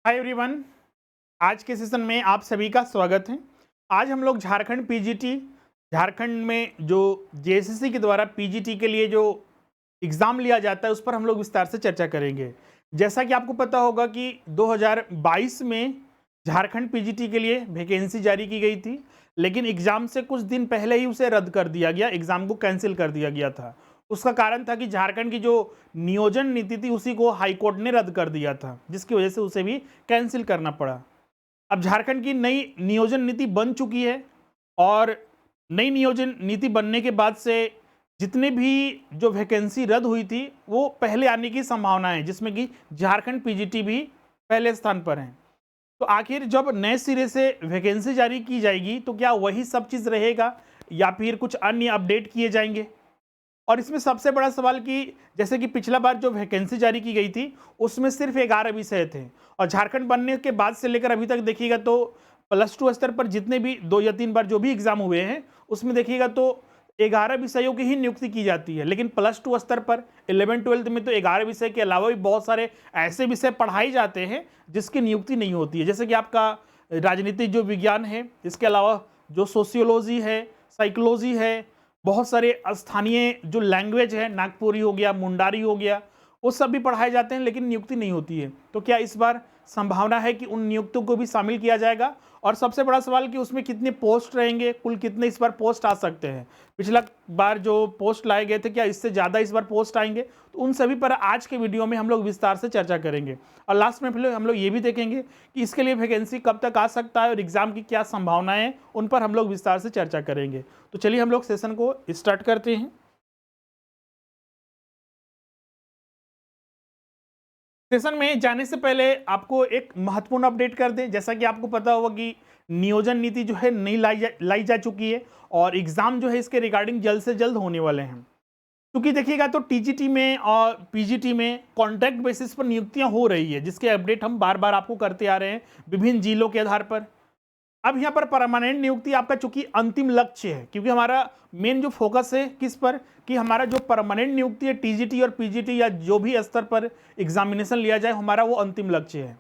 Hi everyone, आज के session में आप सभी का स्वागत है। आज हम लोग झारखंड पीजीटी, झारखंड में जो जेएसएससी के द्वारा पीजीटी के लिए जो एग्ज़ाम लिया जाता है उस पर हम लोग विस्तार से चर्चा करेंगे। जैसा कि आपको पता होगा कि 2022 में झारखंड पीजीटी के लिए वैकेंसी जारी की गई थी, लेकिन एग्ज़ाम से कुछ दिन पहले ही उसे रद्द कर दिया गया, एग्ज़ाम को कैंसिल कर दिया गया था। उसका कारण था कि झारखंड की जो नियोजन नीति थी उसी को हाईकोर्ट ने रद्द कर दिया था, जिसकी वजह से उसे भी कैंसिल करना पड़ा। अब झारखंड की नई नियोजन नीति बन चुकी है और नई नियोजन नीति बनने के बाद से जितने भी जो वैकेंसी रद्द हुई थी वो पहले आने की संभावना है, जिसमें कि झारखंड पीजीटी भी पहले स्थान पर है। तो आखिर जब नए सिरे से वैकेंसी जारी की जाएगी तो क्या वही सब चीज़ रहेगा या फिर कुछ अन्य अपडेट किए जाएंगे? और इसमें सबसे बड़ा सवाल कि जैसे कि पिछला बार जो वैकेंसी जारी की गई थी उसमें सिर्फ 11 विषय थे और झारखंड बनने के बाद से लेकर अभी तक देखिएगा तो +2 स्तर पर जितने भी 2 या 3 बार जो भी एग्जाम हुए हैं उसमें देखिएगा तो 11 विषयों की ही नियुक्ति की जाती है। लेकिन +2 स्तर पर 11-12 में तो 11 विषय के अलावा भी बहुत सारे ऐसे विषय पढ़ाए जाते हैं जिसकी नियुक्ति नहीं होती है, जैसे कि आपका राजनीतिक जो विज्ञान है, इसके अलावा जो सोशियोलॉजी है, साइकोलॉजी है, बहुत सारे स्थानीय जो लैंग्वेज है, नागपुरी हो गया, मुंडारी हो गया, वो सब भी पढ़ाए जाते हैं लेकिन नियुक्ति नहीं होती है। तो क्या इस बार संभावना है कि उन नियुक्तों को भी शामिल किया जाएगा? और सबसे बड़ा सवाल कि उसमें कितने पोस्ट रहेंगे, कुल कितने इस बार पोस्ट आ सकते हैं? पिछला बार जो पोस्ट लाए गए थे क्या इससे ज़्यादा इस बार पोस्ट आएंगे? तो उन सभी पर आज के वीडियो में हम लोग विस्तार से चर्चा करेंगे और लास्ट में फिर हम लोग ये भी देखेंगे कि इसके लिए वैकेंसी कब तक आ सकता है और एग्जाम की क्या संभावनाएं हैं, उन पर हम लोग विस्तार से चर्चा करेंगे। तो चलिए हम लोग सेशन को स्टार्ट करते हैं। सेशन में जाने से पहले आपको एक महत्वपूर्ण अपडेट कर दें। जैसा कि आपको पता होगा कि नियोजन नीति जो है नई लाई जा चुकी है और एग्जाम जो है इसके रिगार्डिंग जल्द से जल्द होने वाले हैं। क्योंकि देखिएगा तो टीजीटी में और पीजीटी में कॉन्ट्रैक्ट बेसिस पर नियुक्तियां हो रही है, जिसके अपडेट हम बार बार आपको करते आ रहे हैं विभिन्न जिलों के आधार पर। अब यहाँ पर परमानेंट नियुक्ति आपका चूंकि अंतिम लक्ष्य है, क्योंकि हमारा मेन जो फोकस है किस पर कि हमारा जो परमानेंट नियुक्ति है टीजीटी और पीजीटी या जो भी स्तर पर एग्जामिनेशन लिया जाए, हमारा वो अंतिम लक्ष्य है।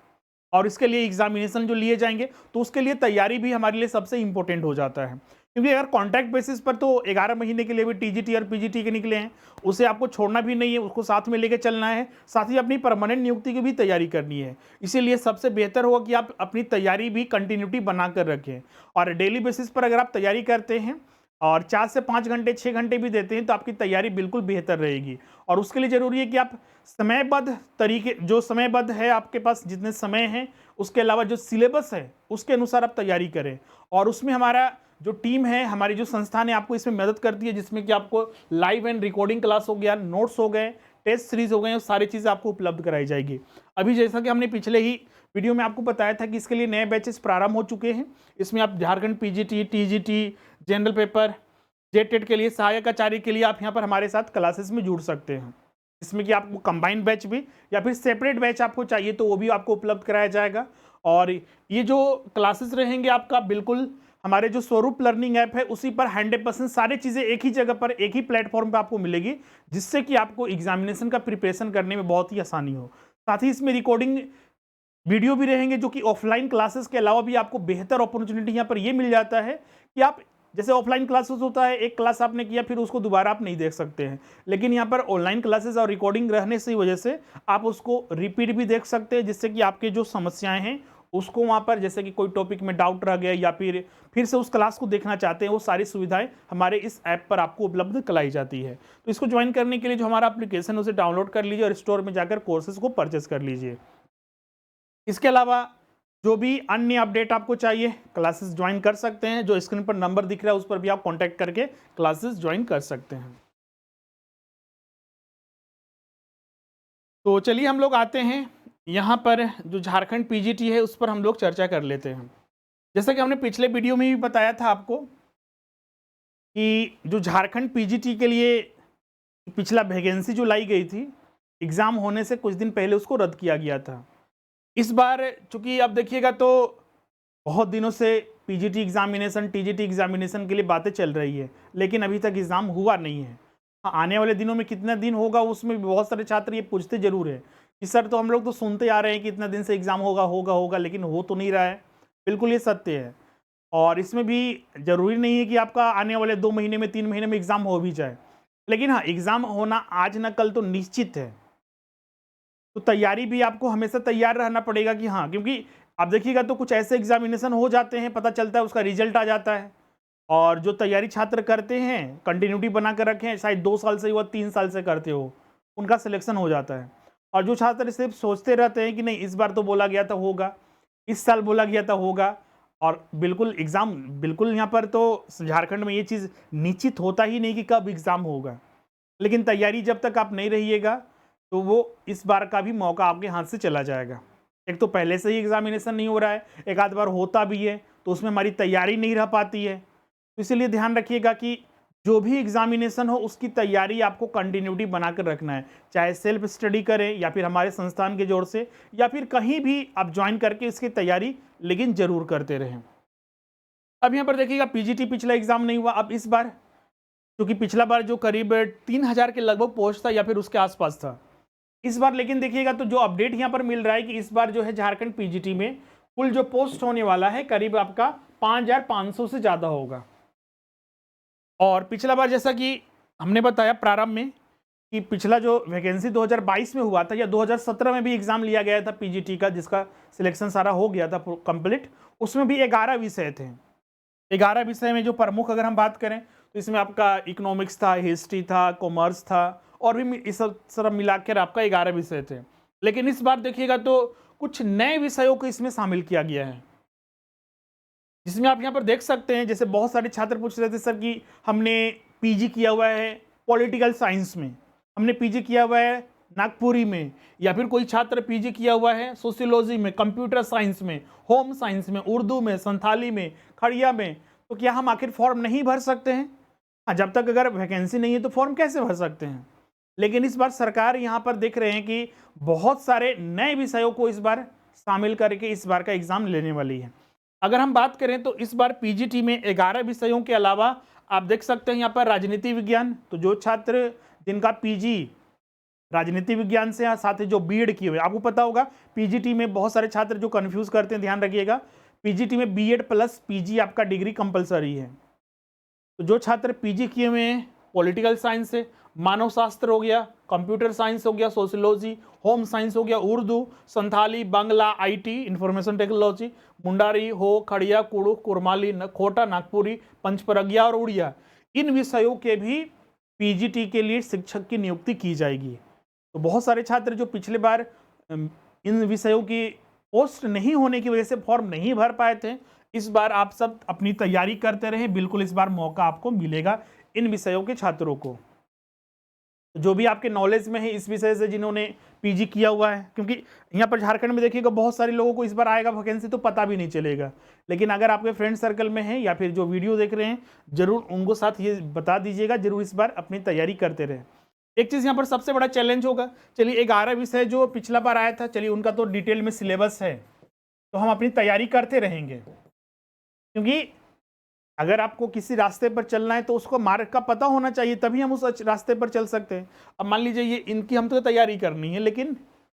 और इसके लिए एग्जामिनेशन जो लिए जाएंगे तो उसके लिए तैयारी भी हमारे लिए सबसे इंपॉर्टेंट हो जाता है। क्योंकि अगर कॉन्ट्रैक्ट बेसिस पर तो 11 महीने के लिए भी टीजीटी और पीजीटी के निकले हैं, उसे आपको छोड़ना भी नहीं है, उसको साथ में लेके चलना है, साथ ही अपनी परमानेंट नियुक्ति की भी तैयारी करनी है। इसीलिए सबसे बेहतर होगा कि आप अपनी तैयारी भी कंटिन्यूटी बना कर रखें और डेली बेसिस पर अगर आप तैयारी करते हैं और 4 से 5 घंटे 6 घंटे भी देते हैं तो आपकी तैयारी बिल्कुल बेहतर रहेगी। और उसके लिए ज़रूरी है कि आप समयबद्ध तरीके, जो समयबद्ध है आपके पास जितने समय हैं, उसके अलावा जो सिलेबस है उसके अनुसार आप तैयारी करें। और उसमें हमारा जो टीम है, हमारी जो संस्थान है, आपको इसमें मदद करती है, जिसमें कि आपको लाइव एंड रिकॉर्डिंग क्लास हो गया, नोट्स हो गए, टेस्ट सीरीज हो गए, वो सारी चीज़ें आपको उपलब्ध कराई जाएगी। अभी जैसा कि हमने पिछले ही वीडियो में आपको बताया था कि इसके लिए नए बैचेस प्रारंभ हो चुके हैं। इसमें आप Jharkhand PGT, TGT, general paper, JTET के लिए, सहायक आचार्य के लिए आप यहाँ पर हमारे साथ क्लासेस में जुड़ सकते हैं। इसमें कि आपको कंबाइंड बैच भी या फिर सेपरेट बैच आपको चाहिए तो वो भी आपको उपलब्ध कराया जाएगा। और ये जो क्लासेस रहेंगे आपका बिल्कुल हमारे जो स्वरूप लर्निंग ऐप है उसी पर 100% सारी चीज़ें एक ही जगह पर, एक ही प्लेटफॉर्म पर आपको मिलेगी, जिससे कि आपको एग्जामिनेशन का प्रिपरेशन करने में बहुत ही आसानी हो। साथ ही इसमें रिकॉर्डिंग वीडियो भी रहेंगे, जो कि ऑफलाइन क्लासेस के अलावा भी आपको बेहतर अपॉर्चुनिटी यहाँ पर ये मिल जाता है कि आप जैसे ऑफलाइन क्लासेस होता है, एक क्लास आपने किया फिर उसको दोबारा आप नहीं देख सकते हैं, लेकिन यहाँ पर ऑनलाइन क्लासेस और रिकॉर्डिंग रहने से वजह से आप उसको रिपीट भी देख सकते हैं, जिससे कि आपके जो समस्याएं हैं उसको वहाँ पर, जैसे कि कोई टॉपिक में डाउट रह गया या फिर से उस क्लास को देखना चाहते हैं, वो सारी सुविधाएं हमारे इस ऐप पर आपको उपलब्ध कराई जाती है। तो इसको ज्वाइन करने के लिए जो हमारा एप्लीकेशन है उसे डाउनलोड कर लीजिए और स्टोर में जाकर कोर्सेज को परचेस कर लीजिए। इसके अलावा जो भी अन्य अपडेट आपको चाहिए, क्लासेस ज्वाइन कर सकते हैं, जो स्क्रीन पर नंबर दिख रहा है उस पर भी आप कांटेक्ट करके क्लासेस ज्वाइन कर सकते हैं। तो चलिए हम लोग आते हैं यहाँ पर, जो झारखंड पीजीटी है उस पर हम लोग चर्चा कर लेते हैं। जैसा कि हमने पिछले वीडियो में भी बताया था आपको कि जो झारखंड पीजीटी के लिए पिछला वैकेंसी जो लाई गई थी, एग्ज़ाम होने से कुछ दिन पहले उसको रद्द किया गया था। इस बार चूंकि अब देखिएगा तो बहुत दिनों से पीजीटी एग्जामिनेशन, टीजीटी एग्जामिनेशन के लिए बातें चल रही है, लेकिन अभी तक एग्ज़ाम हुआ नहीं है। हाँ, आने वाले दिनों में कितना दिन होगा उसमें बहुत सारे छात्र ये पूछते जरूर है कि सर तो हम लोग तो सुनते आ रहे हैं कि इतना दिन से एग्ज़ाम होगा होगा होगा, लेकिन हो तो नहीं रहा है। बिल्कुल ये सत्य है। और इसमें भी ज़रूरी नहीं है कि आपका आने वाले 2 महीने में 3 महीने में एग्ज़ाम हो भी जाए, लेकिन हाँ, एग्ज़ाम होना आज ना कल तो निश्चित है। तो तैयारी भी आपको हमेशा तैयार रहना पड़ेगा कि हाँ, क्योंकि आप देखिएगा तो कुछ ऐसे एग्जामिनेशन हो जाते हैं, पता चलता है उसका रिजल्ट आ जाता है, और जो तैयारी छात्र करते हैं, कंटिन्यूटी बना कर रखे हैं, शायद 2 साल से हुआ 3 साल से करते हो, उनका सिलेक्शन हो जाता है। और जो छात्र सिर्फ सोचते रहते हैं कि नहीं इस बार तो बोला गया था होगा, इस साल बोला गया था होगा, और बिल्कुल एग्ज़ाम बिल्कुल यहाँ पर तो झारखंड में ये चीज़ निश्चित होता ही नहीं कि कब एग्ज़ाम होगा। लेकिन तैयारी जब तक आप नहीं रहिएगा, तो वो इस बार का भी मौका आपके हाथ से चला जाएगा। एक तो पहले से ही एग्जामिनेशन नहीं हो रहा है, एक आध बार होता भी है तो उसमें हमारी तैयारी नहीं रह पाती है। तो इसलिए ध्यान रखिएगा कि जो भी एग्जामिनेशन हो उसकी तैयारी आपको कंटिन्यूटी बनाकर रखना है, चाहे सेल्फ स्टडी करें या फिर हमारे संस्थान के जोर से या फिर कहीं भी आप ज्वाइन करके इसकी तैयारी लेकिन जरूर करते रहें। अब यहाँ पर देखिएगा पीजीटी पिछला एग्जाम नहीं हुआ, अब इस बार क्योंकि पिछला बार जो करीब 3000 के लगभग पोस्ट था या फिर उसके आसपास था, इस बार लेकिन देखिएगा तो जो अपडेट यहाँ पर मिल रहा है कि इस बार जो है झारखंड पीजीटी में कुल जो पोस्ट होने वाला है करीब आपका 5500 से ज़्यादा होगा। और पिछला बार जैसा कि हमने बताया प्रारंभ में कि पिछला जो वैकेंसी 2022 में हुआ था या 2017 में भी एग्जाम लिया गया था पीजीटी का, जिसका सिलेक्शन सारा हो गया था कंप्लीट, उसमें भी 11 विषय थे। 11 विषय में जो प्रमुख अगर हम बात करें तो इसमें आपका इकोनॉमिक्स था, हिस्ट्री था, कॉमर्स था, और भी इस सब मिलाकर आपका 11 विषय थे। लेकिन इस बार देखिएगा तो कुछ नए विषयों को इसमें शामिल किया गया है, जिसमें आप यहाँ पर देख सकते हैं, जैसे बहुत सारे छात्र पूछ रहे थे सर कि हमने पीजी किया हुआ है पॉलिटिकल साइंस में, हमने पीजी किया हुआ है नागपुरी में, या फिर कोई छात्र पीजी किया हुआ है सोशियोलॉजी में, कंप्यूटर साइंस में, होम साइंस में, उर्दू में, संथाली में, खड़िया में, तो क्या हम आखिर फॉर्म नहीं भर सकते हैं? हाँ, जब तक अगर वैकेंसी नहीं है तो फॉर्म कैसे भर सकते हैं। लेकिन इस बार सरकार यहाँ पर देख रहे हैं कि बहुत सारे नए विषयों को इस बार शामिल करके इस बार का एग्जाम लेने वाली है। अगर हम बात करें तो इस बार पीजीटी में 11 विषयों के अलावा आप देख सकते हैं यहाँ पर राजनीति विज्ञान, तो जो छात्र जिनका पीजी राजनीति विज्ञान से साथ ही जो बीएड किए हुए, आपको पता होगा पीजीटी में बहुत सारे छात्र जो कंफ्यूज करते हैं, ध्यान रखिएगा पीजीटी में बीएड प्लस पीजी आपका डिग्री कंपलसरी है। तो जो छात्र पीजी किए हुए हैं पॉलिटिकल साइंस से, मानव शास्त्र हो गया, कंप्यूटर साइंस हो गया, सोशियोलॉजी, होम साइंस हो गया, Urdu, Santhali, Bangla, IT, information technology, Mundari, हो, खड़िया, कुड़ू, कुरमाली, खोटा, नागपुरी, पंचपरगिया और उड़िया, इन विषयों के भी पीजीटी के लिए शिक्षक की नियुक्ति की जाएगी। तो बहुत सारे छात्र जो पिछले बार इन विषयों की पोस्ट नहीं होने की वजह से फॉर्म नहीं भर पाए थे, इस बार आप सब अपनी तैयारी करते रहें, बिल्कुल इस बार मौका आपको मिलेगा इन विषयों के छात्रों को, जो भी आपके नॉलेज में है इस विषय से, जिन्होंने पीजी किया हुआ है। क्योंकि यहाँ पर झारखंड में देखिएगा बहुत सारे लोगों को इस बार आएगा वैकेंसी तो पता भी नहीं चलेगा, लेकिन अगर आपके फ्रेंड सर्कल में है या फिर जो वीडियो देख रहे हैं, जरूर उनको साथ ये बता दीजिएगा, जरूर इस बार अपनी तैयारी करते रहें। एक चीज़ यहाँ पर सबसे बड़ा चैलेंज होगा, चलिए 11 विषय जो पिछला बार आया था, चलिए उनका तो डिटेल में सिलेबस है, तो हम अपनी तैयारी करते रहेंगे। क्योंकि अगर आपको किसी रास्ते पर चलना है तो उसको मार्ग का पता होना चाहिए, तभी हम उस रास्ते पर चल सकते हैं। अब मान लीजिए ये इनकी हम तो तैयारी करनी है, लेकिन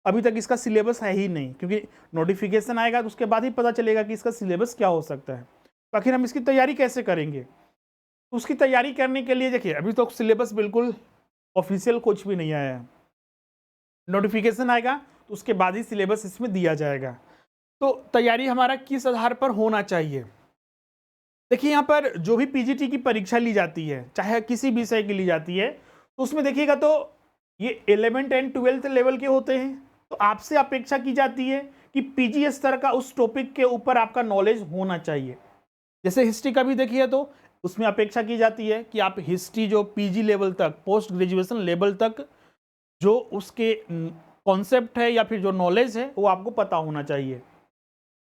अभी तक इसका सिलेबस है ही नहीं, क्योंकि नोटिफिकेशन आएगा तो उसके बाद ही पता चलेगा कि इसका सिलेबस क्या हो सकता है। तो आखिर हम इसकी तैयारी कैसे करेंगे? तो उसकी तैयारी करने के लिए देखिए अभी तो सिलेबस बिल्कुल ऑफिशियल कुछ भी नहीं आया है, नोटिफिकेशन आएगा तो उसके बाद ही सिलेबस इसमें दिया जाएगा। तो तैयारी हमारा किस आधार पर होना चाहिए? देखिए यहाँ पर जो भी पीजीटी की परीक्षा ली जाती है, चाहे किसी विषय की ली जाती है, तो उसमें देखिएगा तो ये 11th एंड 12th लेवल के होते हैं। तो आपसे अपेक्षा की जाती है कि पीजी स्तर का उस टॉपिक के ऊपर आपका नॉलेज होना चाहिए। जैसे हिस्ट्री का भी देखिए तो उसमें अपेक्षा की जाती है कि आप हिस्ट्री जो पीजी लेवल तक, पोस्ट ग्रेजुएशन लेवल तक जो उसके कॉन्सेप्ट है या फिर जो नॉलेज है वो आपको पता होना चाहिए।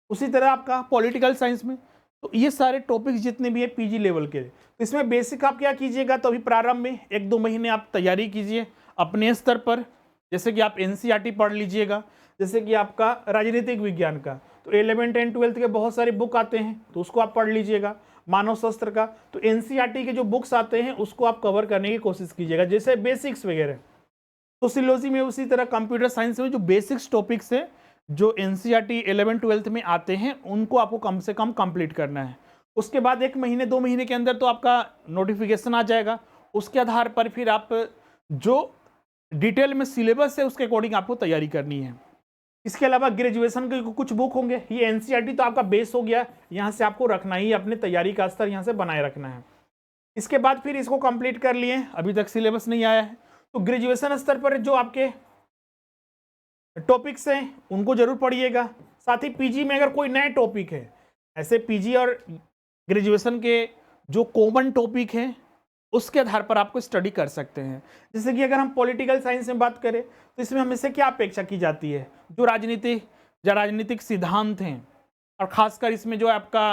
उसी तरह आपका पॉलिटिकल साइंस में, तो ये सारे टॉपिक्स जितने भी है पीजी लेवल के, तो इसमें बेसिक आप क्या कीजिएगा, तो अभी प्रारंभ में 1-2 महीने आप तैयारी कीजिए अपने स्तर पर। जैसे कि आप एनसीईआरटी पढ़ लीजिएगा, जैसे कि आपका राजनीतिक विज्ञान का तो 11th एंड 12th के बहुत सारे बुक आते हैं तो उसको आप पढ़ लीजिएगा। मानव शास्त्र का तो एनसीईआरटी के जो बुक्स आते हैं उसको आप कवर करने की कोशिश कीजिएगा, जैसे बेसिक्स वगैरह। सोशियोलॉजी में उसी तरह कंप्यूटर साइंस में जो बेसिक्स टॉपिक्स है जो एनसीईआरटी 11-12 में आते हैं उनको आपको कम से कम कंप्लीट करना है। उसके बाद 1 महीने 2 महीने के अंदर तो आपका नोटिफिकेशन आ जाएगा। उसके आधार पर फिर आप जो डिटेल में सिलेबस है उसके अकॉर्डिंग आपको तैयारी करनी है। इसके अलावा ग्रेजुएशन के कुछ बुक होंगे। ये एनसीईआरटी तो आपका बेस हो गया, यहाँ से आपको रखना ही, अपने तैयारी का स्तर यहाँ से बनाए रखना है। इसके बाद फिर इसको कंप्लीट कर लिए, अभी तक सिलेबस नहीं आया है तो ग्रेजुएशन स्तर पर जो आपके टॉपिक्स हैं उनको जरूर पढ़िएगा। साथ ही पीजी में अगर कोई नए टॉपिक है, ऐसे पीजी और ग्रेजुएशन के जो कॉमन टॉपिक हैं उसके आधार पर आपको स्टडी कर सकते हैं। जैसे कि अगर हम पॉलिटिकल साइंस में बात करें तो इसमें हमसे क्या अपेक्षा की जाती है, जो राजनीतिक सिद्धांत हैं और खासकर इसमें जो आपका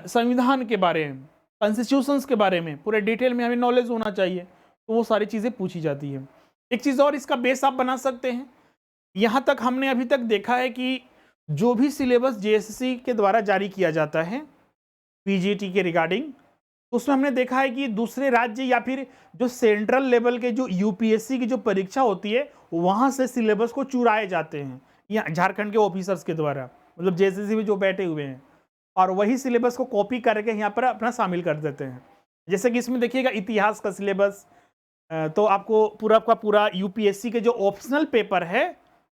संविधान के बारे में, कॉन्स्टिट्यूशंस के बारे में पूरे डिटेल में हमें नॉलेज होना चाहिए, तो वो सारी चीज़ें पूछी जाती है। एक चीज़ और इसका बेस आप बना सकते हैं। यहाँ तक हमने अभी तक देखा है कि जो भी सिलेबस जेएसएससी के द्वारा जारी किया जाता है पीजीटी के रिगार्डिंग, उसमें हमने देखा है कि दूसरे राज्य या फिर जो सेंट्रल लेवल के जो यूपीएससी की जो परीक्षा होती है वहाँ से सिलेबस को चुराए जाते हैं या झारखंड के ऑफिसर्स के द्वारा, मतलब जेएसएससी में जो बैठे हुए हैं, और वही सिलेबस को कॉपी करके यहाँ पर अपना शामिल कर देते हैं। जैसे कि इसमें देखिएगा इतिहास का सिलेबस, तो आपको पूरा का पूरा यूपीएससी के जो ऑप्शनल पेपर है,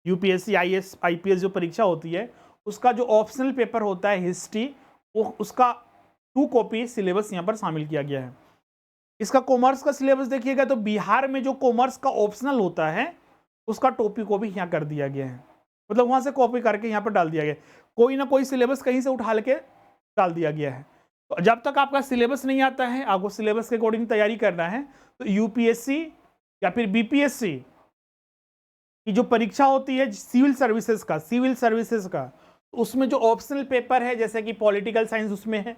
यूपीएससी आईएएस आईपीएस जो परीक्षा होती है उसका जो ऑप्शनल पेपर होता है हिस्ट्री, वो उसका 2 कॉपी सिलेबस यहाँ पर शामिल किया गया है। इसका कॉमर्स का सिलेबस देखिएगा तो बिहार में जो कॉमर्स का ऑप्शनल होता है उसका टॉपिक को भी यहाँ कर दिया गया है, मतलब वहाँ से कॉपी करके यहाँ पर डाल दिया गया, कोई ना कोई सिलेबस कहीं से उठा के डाल दिया गया है। तो जब तक आपका सिलेबस नहीं आता है, आपको सिलेबस के अकॉर्डिंग तैयारी करना है, तो यूपीएससी या फिर बीपीएससी की जो परीक्षा होती है सिविल सर्विसेज का, तो उसमें जो ऑप्शनल पेपर है जैसे कि पॉलिटिकल साइंस उसमें है,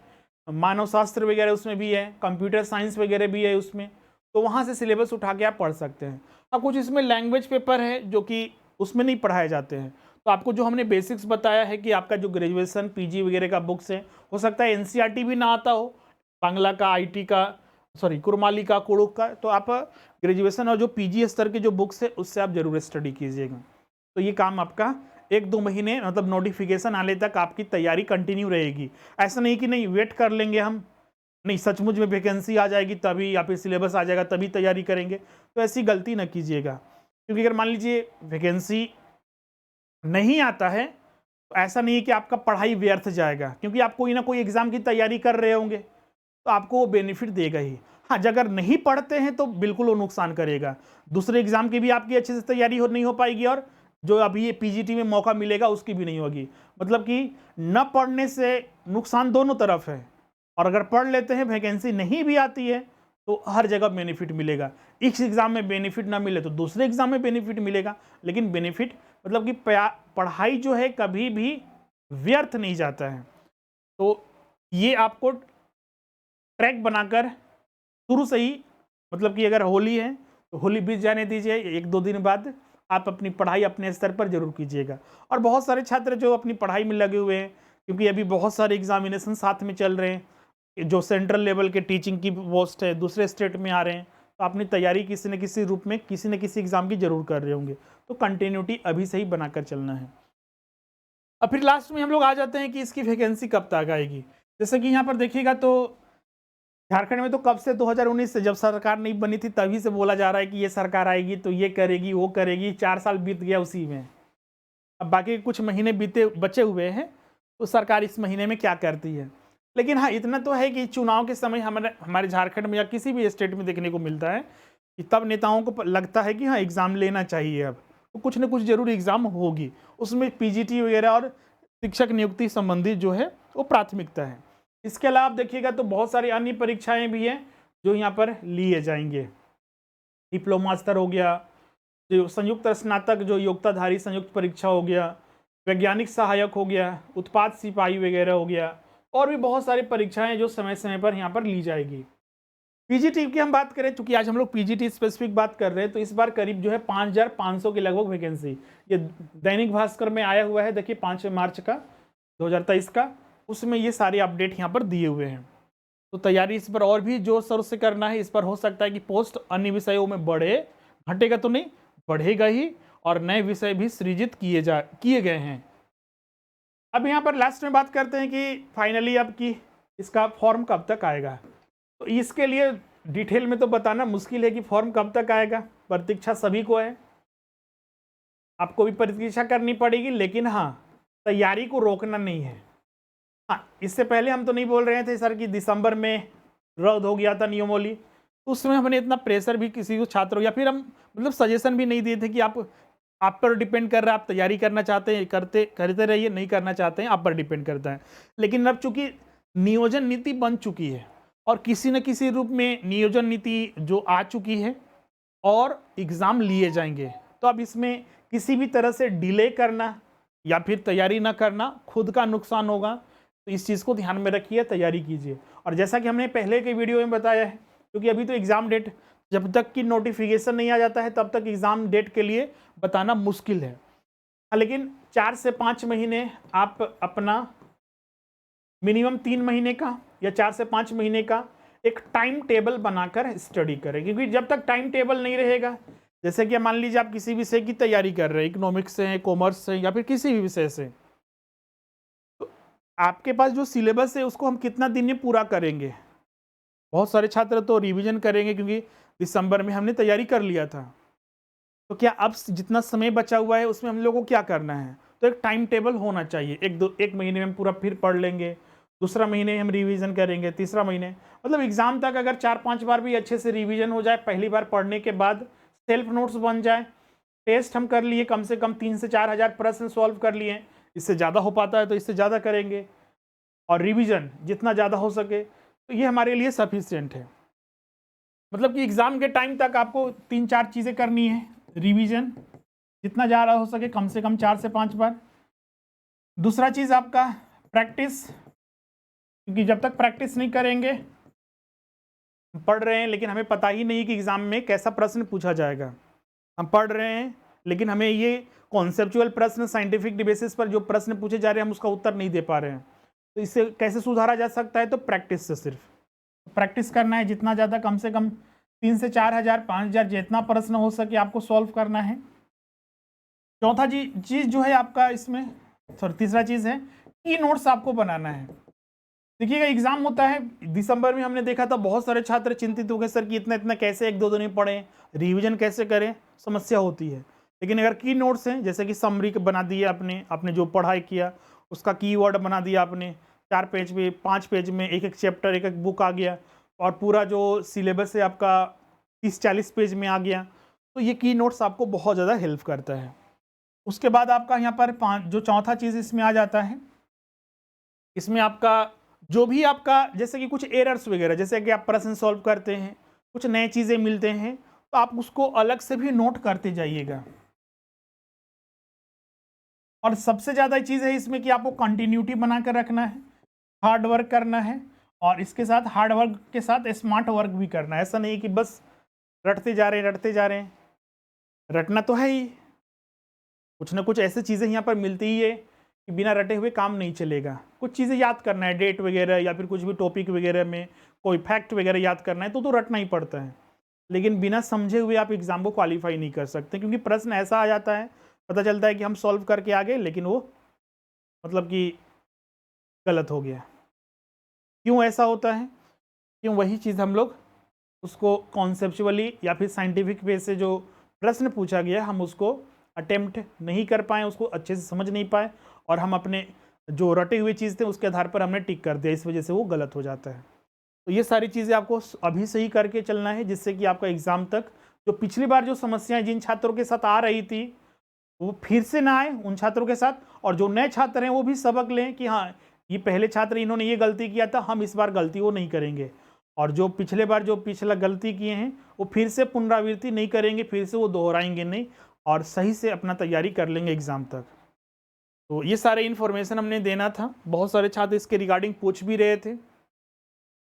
मानव शास्त्र वगैरह उसमें भी है, कंप्यूटर साइंस वगैरह भी है उसमें, तो वहाँ से सिलेबस उठा के आप पढ़ सकते हैं। अब कुछ इसमें लैंग्वेज पेपर है जो कि उसमें नहीं पढ़ाए जाते हैं, तो आपको जो हमने बेसिक्स बताया है कि आपका जो ग्रेजुएशन पीजी वगैरह का बुक्स है, हो सकता है एनसीईआरटी भी ना आता हो, बांग्ला का, आईटी का, कुरमाली का, कुड़ुक का, तो आप ग्रेजुएशन और जो पीजी स्तर के जो बुक्स है उससे आप जरूर स्टडी कीजिएगा। तो ये काम आपका 1-2 महीने मतलब नोटिफिकेशन आने तक आपकी तैयारी कंटिन्यू रहेगी। ऐसा नहीं कि नहीं वेट कर लेंगे हम, नहीं सचमुच में वैकेंसी आ जाएगी तभी या फिर सिलेबस आ जाएगा तभी तैयारी करेंगे, तो ऐसी गलती न कीजिएगा। क्योंकि अगर मान लीजिए वैकेंसी नहीं आता है तो ऐसा नहीं है कि आपका पढ़ाई व्यर्थ जाएगा, क्योंकि आप कोई ना कोई एग्जाम की तैयारी कर रहे होंगे तो आपको वो बेनिफिट देगा ही। हाँ, अगर नहीं पढ़ते हैं तो बिल्कुल वो नुकसान करेगा, दूसरे एग्जाम की भी आपकी अच्छे से तैयारी नहीं हो पाएगी और जो अभी ये पीजीटी में मौका मिलेगा उसकी भी नहीं होगी। मतलब कि न पढ़ने से नुकसान दोनों तरफ है, और अगर पढ़ लेते हैं वैकेंसी नहीं भी आती है तो हर जगह बेनिफिट मिलेगा। इस एग्जाम में बेनिफिट ना मिले तो दूसरे एग्जाम में बेनिफिट मिलेगा, लेकिन बेनिफिट मतलब कि पढ़ाई जो है कभी भी व्यर्थ नहीं जाता है। तो ये आपको ट्रैक बनाकर शुरू से ही, मतलब कि अगर होली है तो होली बीत जाने दीजिए, 1-2 दिन बाद आप अपनी पढ़ाई अपने स्तर पर जरूर कीजिएगा। और बहुत सारे छात्र जो अपनी पढ़ाई में लगे हुए हैं, क्योंकि अभी बहुत सारे एग्जामिनेशन साथ में चल रहे हैं, जो सेंट्रल लेवल के टीचिंग की पोस्ट है दूसरे स्टेट में आ रहे हैं, तो अपनी तैयारी किसी न किसी रूप में किसी न किसी एग्जाम की जरूर कर रहे होंगे, तो कंटिन्यूटी अभी से ही बनाकर चलना है। अब फिर लास्ट में हम लोग आ जाते हैं कि इसकी वैकेंसी कब तक आएगी। जैसे कि यहाँ पर देखिएगा तो झारखंड में तो कब से 2019 से जब सरकार नहीं बनी थी तभी से बोला जा रहा है कि ये सरकार आएगी तो ये करेगी वो करेगी, 4 साल बीत गया उसी में। अब बाकी कुछ महीने बचे हुए हैं, तो सरकार इस महीने में क्या करती है। लेकिन हाँ, इतना तो है कि चुनाव के समय हमारे झारखंड में या किसी भी स्टेट में देखने को मिलता है कि तब नेताओं को लगता है कि हाँ एग्ज़ाम लेना चाहिए, अब तो कुछ न कुछ जरूर एग्ज़ाम होगी, उसमें पीजीटी वगैरह और शिक्षक नियुक्ति संबंधी जो है वो प्राथमिकता है। इसके अलावा आप देखिएगा तो बहुत सारी अन्य परीक्षाएं भी हैं जो यहाँ पर लिए जाएंगे। डिप्लोमा स्तर हो गया, जो संयुक्त स्नातक जो योग्यताधारी संयुक्त परीक्षा हो गया, वैज्ञानिक सहायक हो गया, उत्पाद सिपाही वगैरह हो गया, और भी बहुत सारी परीक्षाएं जो समय समय पर यहाँ पर ली जाएगी। पीजीटी की हम बात करें, चूंकि आज हम लोग पीजीटी स्पेसिफिक बात कर रहे हैं, तो इस बार करीब जो है 5500 के लगभग वैकेंसी ये दैनिक भास्कर में आया हुआ है, देखिए 5 मार्च का 2023 का, उसमें ये सारे अपडेट यहाँ पर दिए हुए हैं। तो तैयारी इस पर और भी जोर शोर से करना है। इस पर हो सकता है कि पोस्ट अन्य विषयों में बढ़े, घटेगा तो नहीं, बढ़ेगा ही और नए विषय भी सृजित किए गए हैं। अब यहाँ पर लास्ट में बात करते हैं कि फाइनली अब की इसका फॉर्म कब तक आएगा। तो इसके लिए डिटेल में तो बताना मुश्किल है कि फॉर्म कब तक आएगा, प्रतीक्षा सभी को है, आपको भी प्रतीक्षा करनी पड़ेगी, लेकिन हाँ तैयारी को रोकना नहीं है। हाँ, इससे पहले हम तो नहीं बोल रहे थे सर कि दिसंबर में रद्द हो गया था नियमावली, उसमें हमने इतना प्रेशर भी किसी को छात्रों या फिर हम मतलब सजेशन भी नहीं दिए थे कि आप पर डिपेंड कर रहा है, आप तैयारी करना चाहते हैं करते रहिए, नहीं करना चाहते हैं आप पर डिपेंड करता है। लेकिन अब चूंकि नियोजन नीति बन चुकी है और किसी न किसी रूप में नियोजन नीति जो आ चुकी है और एग्ज़ाम लिए जाएंगे, तो अब इसमें किसी भी तरह से डिले करना या फिर तैयारी ना करना खुद का नुकसान होगा। तो इस चीज़ को ध्यान में रखिए, तैयारी कीजिए। और जैसा कि हमने पहले के वीडियो में बताया है, क्योंकि अभी तो एग्ज़ाम डेट जब तक कि नोटिफिकेशन नहीं आ जाता है तब तक एग्ज़ाम डेट के लिए बताना मुश्किल है। लेकिन 4 से 5 महीने आप अपना मिनिमम 3 महीने का या 4 से 5 महीने का एक टाइम टेबल बनाकर स्टडी करें, क्योंकि जब तक टाइम टेबल नहीं रहेगा, जैसे कि मान लीजिए आप किसी विषय की तैयारी कर रहे हैं, इकोनॉमिक्स से हैं, कॉमर्स से या फिर किसी भी विषय से, तो आपके पास जो सिलेबस है उसको हम कितना दिन में पूरा करेंगे। बहुत सारे छात्र तो रिवीजन करेंगे क्योंकि दिसंबर में हमने तैयारी कर लिया था, तो क्या अब जितना समय बचा हुआ है उसमें हम लोगों को क्या करना है। तो एक टाइम टेबल होना चाहिए, एक महीने में हम पूरा फिर पढ़ लेंगे, दूसरा महीने हम रिवीजन करेंगे, तीसरा महीने मतलब एग्जाम तक अगर 4-5 बार भी अच्छे से रिवीजन हो जाए, पहली बार पढ़ने के बाद सेल्फ नोट्स बन जाए, टेस्ट हम कर लिए, कम से कम 3 से 4 हज़ार प्रश्न सॉल्व कर लिए, इससे ज़्यादा हो पाता है तो इससे ज़्यादा करेंगे, और रिवीजन जितना ज़्यादा हो सके तो ये हमारे लिए सफिशिएंट है। मतलब कि एग्ज़ाम के टाइम तक आपको 3-4 चीज़ें करनी है, रिवीजन जितना ज़्यादा हो सके, कम से कम 4 से 5 बार। दूसरा चीज़ आपका प्रैक्टिस, क्योंकि जब तक प्रैक्टिस नहीं करेंगे, पढ़ रहे हैं लेकिन हमें पता ही नहीं कि एग्ज़ाम में कैसा प्रश्न पूछा जाएगा। हम पढ़ रहे हैं लेकिन हमें ये कॉन्सेप्चुअल प्रश्न, साइंटिफिक बेसिस पर जो प्रश्न पूछे जा रहे हैं हम उसका उत्तर नहीं दे पा रहे हैं, तो इससे कैसे सुधारा जा सकता है। तो प्रैक्टिस से, सिर्फ प्रैक्टिस करना है जितना ज़्यादा, कम से कम 3 से 4 हज़ार 5 हज़ार जितना प्रश्न हो सके आपको सॉल्व करना है। चौथा चीज़ जो है आपका इसमें, तीसरा चीज़ है की नोट्स आपको बनाना है। देखिएगा एग्जाम होता है दिसंबर में, हमने देखा था बहुत सारे छात्र चिंतित हो गए, सर कि इतना इतना कैसे 1-2 दिन में पढ़ें, रिवीजन कैसे करें, समस्या होती है। लेकिन अगर की नोट्स हैं, जैसे कि समरी बना दिए आपने जो पढ़ाई किया उसका कीवर्ड बना दिया आपने, 4 पेज में 5 पेज में एक चैप्टर, एक बुक आ गया, और पूरा जो सिलेबस है आपका 30-40 पेज में आ गया, तो ये की नोट्स आपको बहुत ज़्यादा हेल्प करता है। उसके बाद आपका यहाँ पर जो चौथा चीज़ इसमें आ जाता है, इसमें आपका जो भी आपका जैसे कि कुछ एरर्स वगैरह, जैसे कि आप प्रश्न सॉल्व करते हैं, कुछ नए चीज़ें मिलते हैं, तो आप उसको अलग से भी नोट करते जाइएगा। और सबसे ज़्यादा चीज़ है इसमें कि आपको कंटिन्यूटी बना कर रखना है, हार्ड वर्क करना है, और इसके साथ हार्ड वर्क के साथ स्मार्ट वर्क भी करना है। ऐसा नहीं कि बस रटते जा रहे हैं, रटना तो है ही, कुछ ना कुछ ऐसी चीज़ें यहाँ पर मिलती ही है कि बिना रटे हुए काम नहीं चलेगा। कुछ चीज़ें याद करना है, डेट वगैरह या फिर कुछ भी टॉपिक वगैरह में कोई फैक्ट वगैरह याद करना है तो रटना ही पड़ता है, लेकिन बिना समझे हुए आप एग्ज़ाम को क्वालिफाई नहीं कर सकते, क्योंकि प्रश्न ऐसा आ जाता है, पता चलता है कि हम सॉल्व करके आ गए लेकिन वो मतलब कि गलत हो गया। क्यों ऐसा होता है? क्यों वही चीज़ हम लोग उसको कॉन्सेप्चुअली या फिर साइंटिफिक वे से जो प्रश्न पूछा गया हम उसको अटेम्प्ट नहीं कर पाए, उसको अच्छे से समझ नहीं पाए, और हम अपने जो रटे हुए चीज़ थे उसके आधार पर हमने टिक कर दिया, इस वजह से वो गलत हो जाता है। तो ये सारी चीज़ें आपको अभी से ही करके चलना है, जिससे कि आपका एग्ज़ाम तक जो पिछली बार जो समस्याएं जिन छात्रों के साथ आ रही थी वो फिर से ना आए उन छात्रों के साथ, और जो नए छात्र हैं वो भी सबक लें कि हाँ ये पहले छात्र इन्होंने ये गलती किया था, हम इस बार गलती वो नहीं करेंगे, और जो पिछले बार जो पिछला गलती किए हैं वो फिर से पुनरावृत्ति नहीं करेंगे, फिर से वो दोहराएंगे नहीं, और सही से अपना तैयारी कर लेंगे एग्ज़ाम तक। तो ये सारे इन्फॉर्मेशन हमने देना था, बहुत सारे छात्र इसके रिगार्डिंग पूछ भी रहे थे।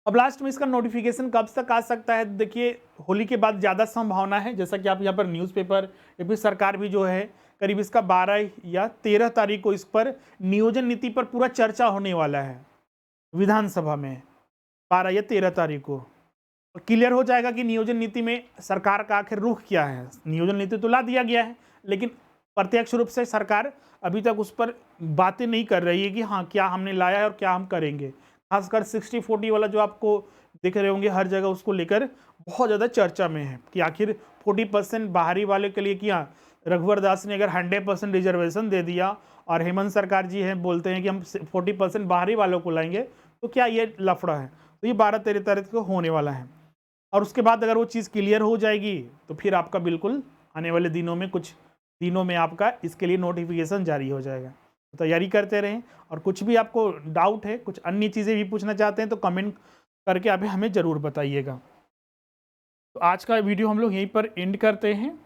अब लास्ट में इसका नोटिफिकेशन कब तक आ सकता है? देखिए होली के बाद ज़्यादा संभावना है, जैसा कि आप यहाँ पर न्यूज़पेपर या फिर सरकार भी जो है करीब इसका 12 या 13 तारीख को इस पर नियोजन नीति पर पूरा चर्चा होने वाला है विधानसभा में, 12 या 13 तारीख को। क्लियर हो जाएगा कि नियोजन नीति में सरकार का आखिर रुख क्या है। नियोजन नीति तो ला दिया गया है, लेकिन प्रत्यक्ष रूप से सरकार अभी तक उस पर बातें नहीं कर रही है कि हाँ क्या हमने लाया है और क्या हम करेंगे। खासकर 60-40 वाला जो आपको दिख रहे होंगे हर जगह, उसको लेकर बहुत ज़्यादा चर्चा में है कि आखिर 40% बाहरी वाले के लिए किया। रघुवर दास ने अगर 100% रिजर्वेशन दे दिया और हेमंत सरकार जी हैं बोलते हैं कि हम 40% बाहरी वालों को लाएंगे, तो क्या ये लफड़ा है? तो ये 12-13 तारीख को होने वाला है। और उसके बाद अगर वो चीज़ क्लियर हो जाएगी तो फिर आपका बिल्कुल आने वाले दिनों में, कुछ दिनों में आपका इसके लिए नोटिफिकेशन जारी हो जाएगा। तो तैयारी करते रहें, और कुछ भी आपको डाउट है, कुछ अन्य चीज़ें भी पूछना चाहते हैं तो कमेंट करके आप हमें ज़रूर बताइएगा। तो आज का वीडियो हम लोग यहीं पर एंड करते हैं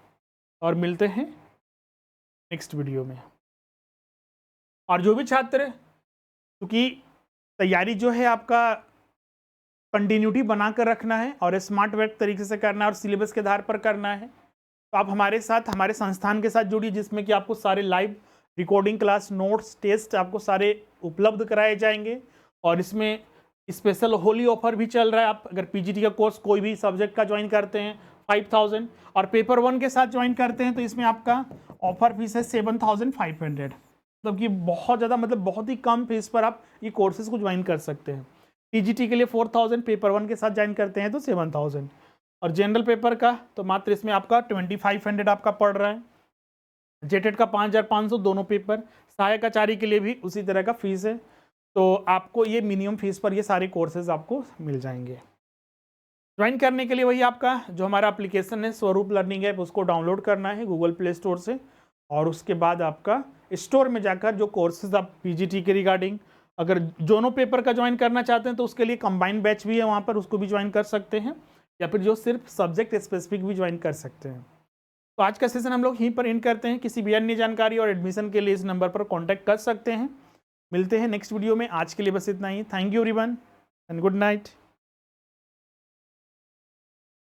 और मिलते हैं नेक्स्ट वीडियो में। और जो भी छात्र, क्योंकि तैयारी जो है आपका कंटिन्यूटी बनाकर रखना है और स्मार्ट वर्क तरीके से करना है और सिलेबस के आधार पर करना है, तो आप हमारे साथ, हमारे संस्थान के साथ जुड़िए, जिसमें कि आपको सारे live recording class, notes, test आपको सारे उपलब्ध कराए जाएंगे। और इसमें स्पेशल होली ऑफर भी चल रहा है। आप अगर पीजीटी का कोर्स कोई भी सब्जेक्ट का ज्वाइन करते हैं 5000, और पेपर 1 के साथ ज्वाइन करते हैं तो इसमें आपका ऑफर फीस है 7500। मतलब कि बहुत ज़्यादा, मतलब बहुत ही कम फीस पर आप ये कोर्सेज को ज्वाइन कर सकते हैं। पीजीटी के लिए 4000, पेपर 1 के साथ ज्वाइन करते हैं तो 7000, और जनरल पेपर का तो मात्र इसमें आपका 2500 आपका पड़ रहा है। जेटेट का 5500 दोनों पेपर। सहायक आचार्य के लिए भी उसी तरह का फीस है। तो आपको ये मिनिमम फीस पर ये सारे कोर्सेज आपको मिल जाएंगे। ज्वाइन करने के लिए वही आपका जो हमारा एप्लीकेशन है स्वरूप लर्निंग ऐप, उसको डाउनलोड करना है गूगल प्ले स्टोर से, और उसके बाद आपका स्टोर में जाकर जो कोर्सेज आप पीजीटी के रिगार्डिंग, अगर दोनों पेपर का ज्वाइन करना चाहते हैं तो उसके लिए कंबाइंड बैच भी है वहाँ पर, उसको भी ज्वाइन कर सकते हैं, या फिर जो सिर्फ सब्जेक्ट स्पेसिफिक भी ज्वाइन कर सकते हैं। तो आज का सेशन हम लोग यहीं पर एंड करते हैं। किसी भी अन्य जानकारी और एडमिशन के लिए इस नंबर पर कॉन्टैक्ट कर सकते हैं। मिलते हैं नेक्स्ट वीडियो में। आज के लिए बस इतना ही। Thank you everyone and good night.